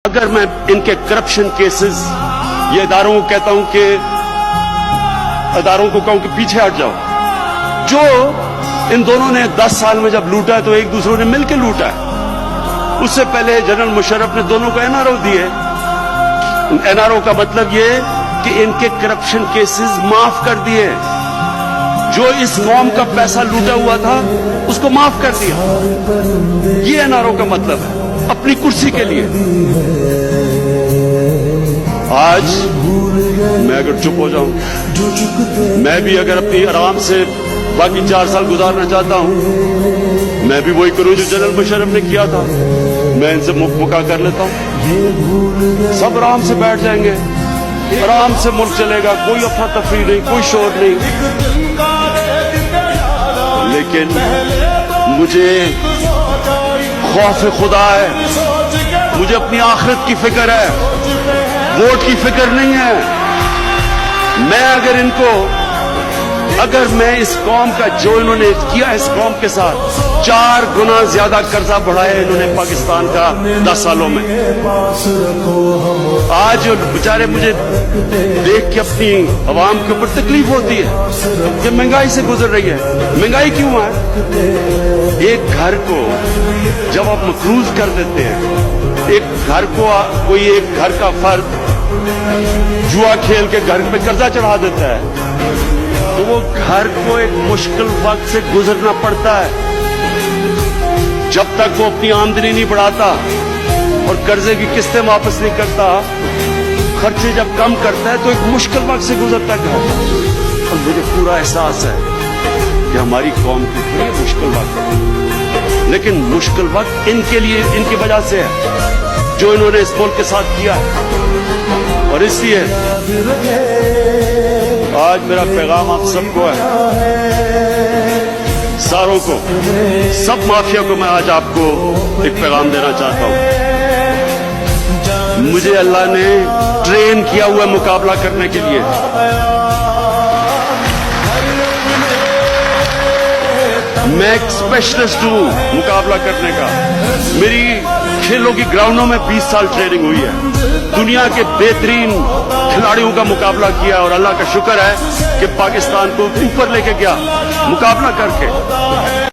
अगर मैं इनके करप्शन केसेस ये इदारों को कहता हूं कि इदारों को कहूं कि पीछे हट जाओ। जो इन दोनों ने 10 साल में जब लूटा है तो एक दूसरों ने मिलकर लूटा है। उससे पहले जनरल मुशर्रफ ने दोनों को एनआरओ दिए। एनआरओ का मतलब ये कि इनके करप्शन केसेस माफ कर दिए। जो इस नॉर्म का पैसा लूटा हुआ था उसको माफ कर दिया। ये एनआरओ का मतलब है, अपनी कुर्सी के लिए। आज मैं अगर चुप हो जाऊं, मैं भी अगर अपनी आराम से बाकी 4 साल गुजारना चाहता हूं, मैं भी वही करूं जो जनरल मुशर्रफ ने किया था। मैं इनसे मुक्का कर लेता हूं, सब आराम से बैठ जाएंगे, आराम से मुल्क चलेगा, कोई अफरा तफरी नहीं, कोई शोर नहीं। लेकिन मुझे खौफ खुदा है, मुझे अपनी आखिरत की फिक्र है, वोट की फिक्र नहीं है। अगर मैं इस कौम का जो इन्होंने किया इस कौम के साथ 4 गुना ज्यादा कर्जा बढ़ाया इन्होंने पाकिस्तान का 10 सालों में। आज बेचारे मुझे देख के अपनी आवाम के ऊपर तकलीफ होती है कि महंगाई से गुजर रही है। महंगाई क्यों है? एक घर को जब आप मकरूज कर देते हैं, एक घर को कोई एक घर का फर्द जुआ खेल के घर पे कर्जा चढ़ा देता है तो वो घर को एक मुश्किल वक्त से गुजरना पड़ता है। जब तक वो अपनी आमदनी नहीं बढ़ाता और कर्जे की किस्तें वापस नहीं करता, खर्चे जब कम करता है तो एक मुश्किल वक्त से गुजरता है। और मुझे पूरा एहसास है कि हमारी कौम के लिए मुश्किल वक्त है, लेकिन मुश्किल वक्त इनके लिए, इनकी वजह से है जो इन्होंने इस मुल्क के साथ किया है। और इसलिए आज मेरा पैगाम आप सबको है, सारों को, सब माफिया को मैं आज आपको एक पैगाम देना चाहता हूं। मुझे अल्लाह ने ट्रेन किया हुआ मुकाबला करने के लिए। मैं एक स्पेशलिस्ट हूं मुकाबला करने का। मेरी खेलों की ग्राउंडों में 20 साल ट्रेनिंग हुई है। दुनिया के बेहतरीन खिलाड़ियों का मुकाबला किया और अल्लाह का शुक्र है कि पाकिस्तान को ऊपर लेके गया मुकाबला करके।